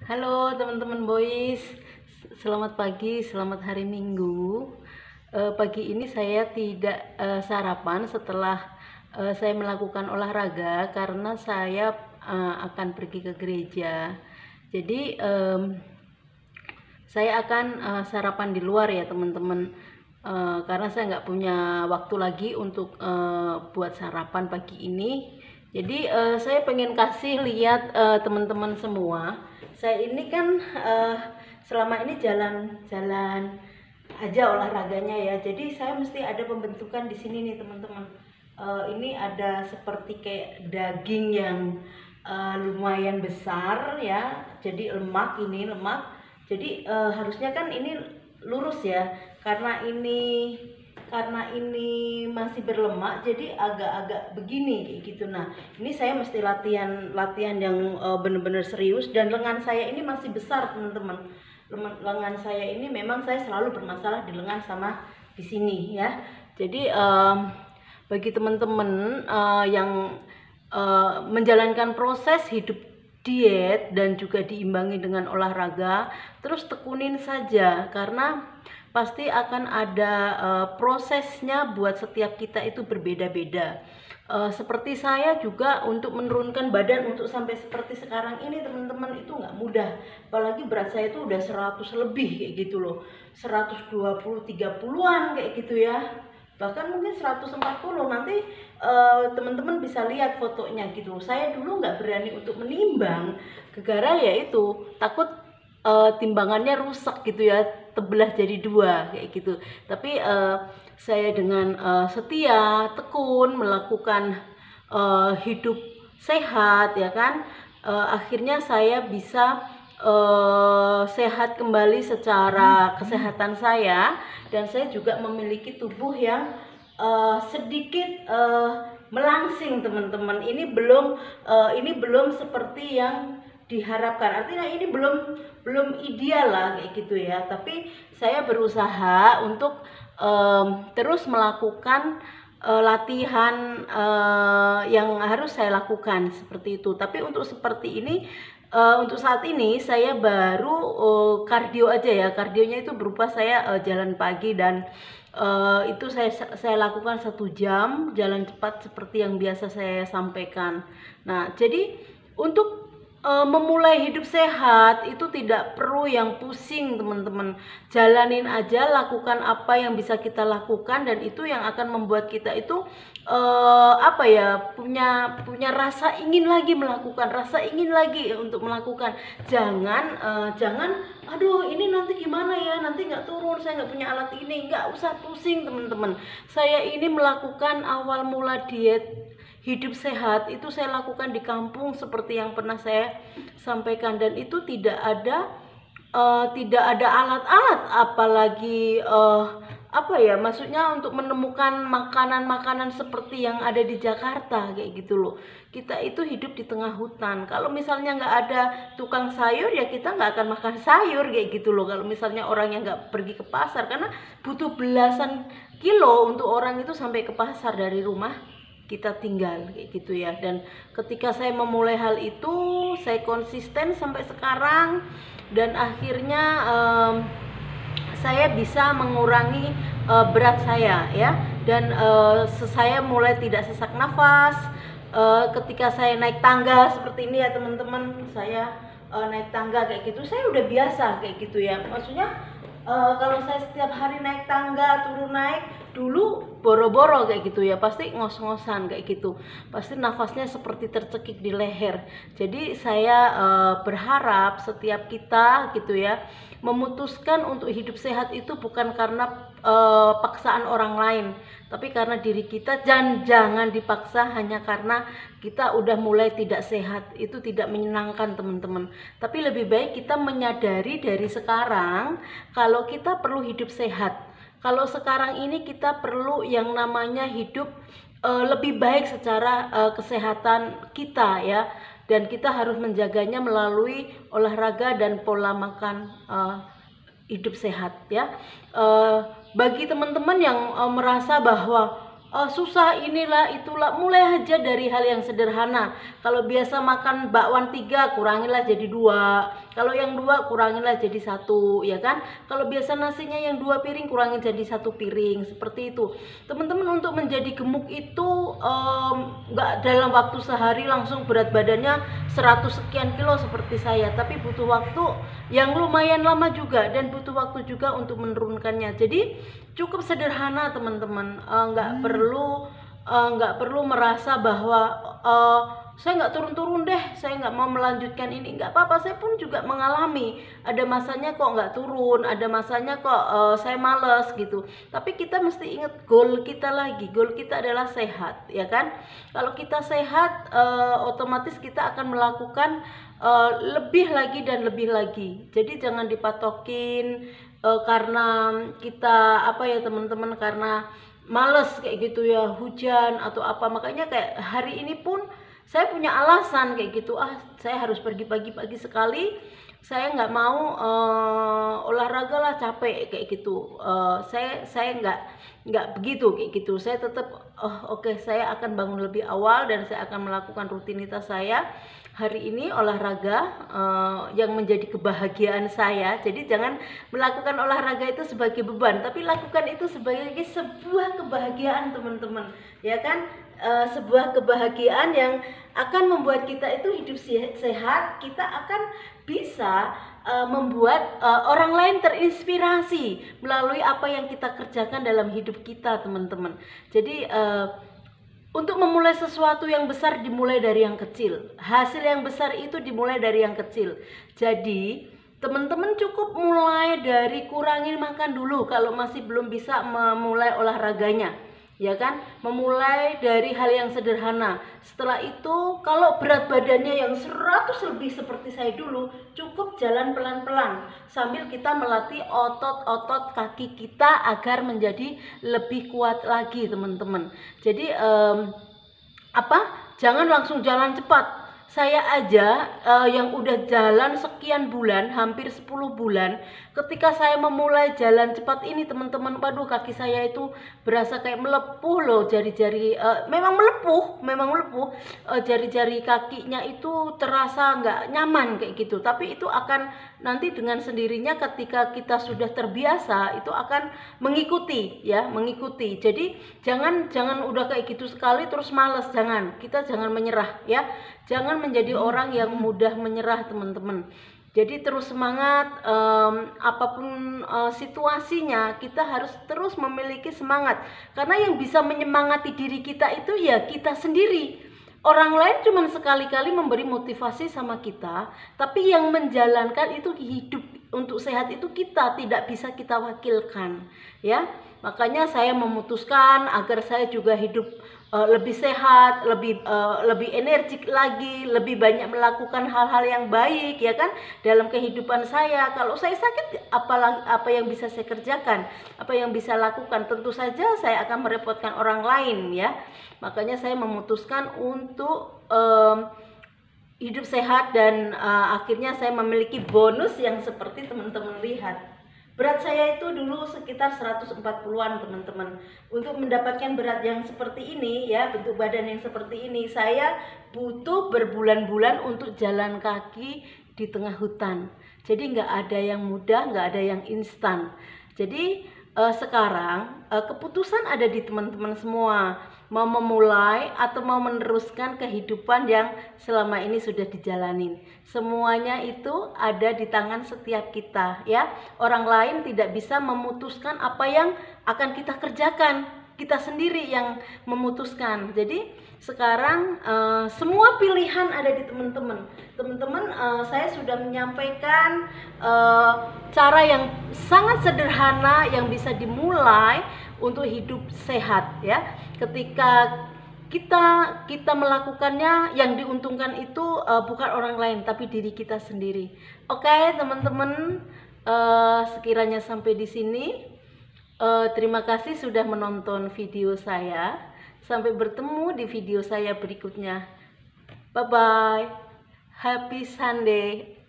Halo teman-teman boys, selamat pagi, selamat hari Minggu. Pagi ini saya tidak sarapan setelah saya melakukan olahraga karena saya akan pergi ke gereja. Jadi saya akan sarapan di luar ya teman-teman, karena saya nggak punya waktu lagi untuk buat sarapan pagi ini. Jadi saya pengen kasih lihat teman-teman semua. Saya ini kan selama ini jalan-jalan aja olahraganya ya. Jadi saya mesti ada pembentukan di sini nih teman-teman. Ini ada seperti kayak daging yang lumayan besar ya. Jadi lemak, ini lemak. Jadi harusnya kan ini lurus ya. Karena ini masih berlemak, jadi agak-agak begini kayak gitu. Nah, ini saya mesti latihan yang benar-benar serius, dan lengan saya ini masih besar teman-teman. Lengan saya ini memang saya selalu bermasalah di lengan sama di sini ya. Jadi bagi teman-teman yang menjalankan proses hidup diet dan juga diimbangi dengan olahraga, terus tekunin saja, karena pasti akan ada prosesnya buat setiap kita itu berbeda-beda. Seperti saya juga untuk menurunkan badan untuk sampai seperti sekarang ini teman-teman itu nggak mudah, apalagi berat saya itu udah 100 lebih kayak gitu loh, 120 30-an kayak gitu ya, bahkan mungkin 140 nanti. Teman-teman bisa lihat fotonya gitu. Saya dulu nggak berani untuk menimbang, gara-gara ya itu takut timbangannya rusak gitu ya, terbelah jadi dua kayak gitu. Tapi saya dengan setia tekun melakukan hidup sehat ya kan, akhirnya saya bisa sehat kembali secara kesehatan saya, dan saya juga memiliki tubuh yang sedikit melangsing teman-teman. Ini belum seperti yang diharapkan, artinya ini belum ideal lah kayak gitu ya, tapi saya berusaha untuk terus melakukan latihan yang harus saya lakukan seperti itu. Tapi untuk seperti ini, untuk saat ini saya baru kardio aja ya. Kardionya itu berupa saya jalan pagi, dan itu saya lakukan 1 jam jalan cepat seperti yang biasa saya sampaikan. Nah, jadi untuk memulai hidup sehat itu tidak perlu yang pusing teman-teman. Jalanin aja, lakukan apa yang bisa kita lakukan, dan itu yang akan membuat kita itu punya rasa ingin lagi melakukan, rasa ingin lagi untuk melakukan. Jangan aduh ini nanti gimana ya, nanti nggak turun, saya nggak punya alat ini. Nggak usah pusing teman-teman. Saya ini melakukan awal mula diet hidup sehat itu saya lakukan di kampung seperti yang pernah saya sampaikan, dan itu tidak ada alat-alat, apalagi maksudnya untuk menemukan makanan-makanan seperti yang ada di Jakarta kayak gitu loh. Kita itu hidup di tengah hutan. Kalau misalnya nggak ada tukang sayur ya kita nggak akan makan sayur kayak gitu loh. Kalau misalnya orang yang nggak pergi ke pasar, karena butuh belasan kilo untuk orang itu sampai ke pasar dari rumah kita tinggal kayak gitu ya. Dan ketika saya memulai hal itu, saya konsisten sampai sekarang, dan akhirnya saya bisa mengurangi berat saya ya, dan saya mulai tidak sesak nafas ketika saya naik tangga seperti ini ya teman-teman. Saya naik tangga kayak gitu saya udah biasa kayak gitu ya, maksudnya kalau saya setiap hari naik tangga turun naik, dulu boro-boro kayak gitu ya, pasti ngos-ngosan kayak gitu, pasti nafasnya seperti tercekik di leher. Jadi saya berharap setiap kita gitu ya memutuskan untuk hidup sehat itu bukan karena paksaan orang lain, tapi karena diri kita. Dan jangan dipaksa hanya karena kita udah mulai tidak sehat, itu tidak menyenangkan teman-teman. Tapi lebih baik kita menyadari dari sekarang kalau kita perlu hidup sehat. Kalau sekarang ini kita perlu yang namanya hidup lebih baik secara kesehatan kita ya, dan kita harus menjaganya melalui olahraga dan pola makan hidup sehat ya. Bagi teman-teman yang merasa bahwa susah inilah itulah. Mulai aja dari hal yang sederhana. Kalau biasa makan bakwan 3, kurangilah jadi 2. Kalau yang 2 kurangilah jadi 1, ya kan? Kalau biasa nasinya yang 2 piring, kurangin jadi 1 piring, seperti itu. Teman-teman, untuk menjadi gemuk itu nggak dalam waktu sehari langsung berat badannya 100 sekian kilo seperti saya, tapi butuh waktu yang lumayan lama juga, dan butuh waktu juga untuk menurunkannya. Jadi cukup sederhana teman-teman, nggak perlu merasa bahwa saya nggak turun-turun deh, saya nggak mau melanjutkan ini. Nggak apa-apa, saya pun juga mengalami, ada masanya kok nggak turun, ada masanya kok saya males gitu. Tapi kita mesti ingat goal kita lagi, goal kita adalah sehat, ya kan? Kalau kita sehat, otomatis kita akan melakukan lebih lagi dan lebih lagi. Jadi jangan dipatokin karena kita apa ya teman-teman, karena males kayak gitu ya, hujan atau apa. Makanya kayak hari ini pun saya punya alasan kayak gitu, saya harus pergi pagi-pagi sekali, saya nggak mau olahraga lah, capek kayak gitu. Saya nggak begitu kayak gitu. Saya tetap oke, saya akan bangun lebih awal dan saya akan melakukan rutinitas saya hari ini, olahraga yang menjadi kebahagiaan saya. Jadi jangan melakukan olahraga itu sebagai beban, tapi lakukan itu sebagai sebuah kebahagiaan teman-teman, ya kan? Sebuah kebahagiaan yang akan membuat kita itu hidup sehat. Kita akan bisa membuat orang lain terinspirasi melalui apa yang kita kerjakan dalam hidup kita, teman-teman. Jadi untuk memulai sesuatu yang besar dimulai dari yang kecil. Hasil yang besar itu dimulai dari yang kecil. Jadi teman-teman cukup mulai dari kurangin makan dulu kalau masih belum bisa memulai olahraganya, ya kan? Memulai dari hal yang sederhana. Setelah itu kalau berat badannya yang 100 lebih seperti saya dulu, cukup jalan pelan-pelan sambil kita melatih otot-otot kaki kita agar menjadi lebih kuat lagi, teman-teman. Jadi jangan langsung jalan cepat. Saya aja yang udah jalan sekian bulan, hampir 10 bulan, ketika saya memulai jalan cepat ini teman-teman, waduh, kaki saya itu berasa kayak melepuh loh, jari-jari memang melepuh, jari-jari kakinya itu terasa nggak nyaman kayak gitu. Tapi itu akan nanti dengan sendirinya ketika kita sudah terbiasa, itu akan mengikuti ya, mengikuti. Jadi jangan udah kayak gitu sekali terus males, kita jangan menyerah ya. Jangan menjadi orang yang mudah menyerah, teman-teman. Jadi terus semangat, apapun situasinya kita harus terus memiliki semangat. Karena yang bisa menyemangati diri kita itu ya kita sendiri. Orang lain cuma sekali-kali memberi motivasi sama kita, tapi yang menjalankan itu hidup untuk sehat itu kita, tidak bisa kita wakilkan ya. Makanya saya memutuskan agar saya juga hidup lebih sehat, lebih energik lagi, lebih banyak melakukan hal-hal yang baik ya kan dalam kehidupan saya. Kalau saya sakit, apa yang bisa saya kerjakan, apa yang bisa lakukan? Tentu saja saya akan merepotkan orang lain ya. Makanya saya memutuskan untuk hidup sehat dan akhirnya saya memiliki bonus yang seperti teman-teman lihat. Berat saya itu dulu sekitar 140-an teman-teman. Untuk mendapatkan berat yang seperti ini ya, bentuk badan yang seperti ini, saya butuh berbulan-bulan untuk jalan kaki di tengah hutan. Jadi nggak ada yang mudah, nggak ada yang instan. Jadi sekarang keputusan ada di teman-teman semua, mau memulai atau mau meneruskan kehidupan yang selama ini sudah dijalanin. Semuanya itu ada di tangan setiap kita ya. Orang lain tidak bisa memutuskan apa yang akan kita kerjakan, kita sendiri yang memutuskan. Jadi sekarang semua pilihan ada di teman-teman. Teman-teman, saya sudah menyampaikan cara yang sangat sederhana yang bisa dimulai untuk hidup sehat ya. Ketika kita melakukannya, yang diuntungkan itu bukan orang lain tapi diri kita sendiri. Oke, teman-teman, sekiranya sampai di sini. Terima kasih sudah menonton video saya. Sampai bertemu di video saya berikutnya. Bye bye. Happy Sunday.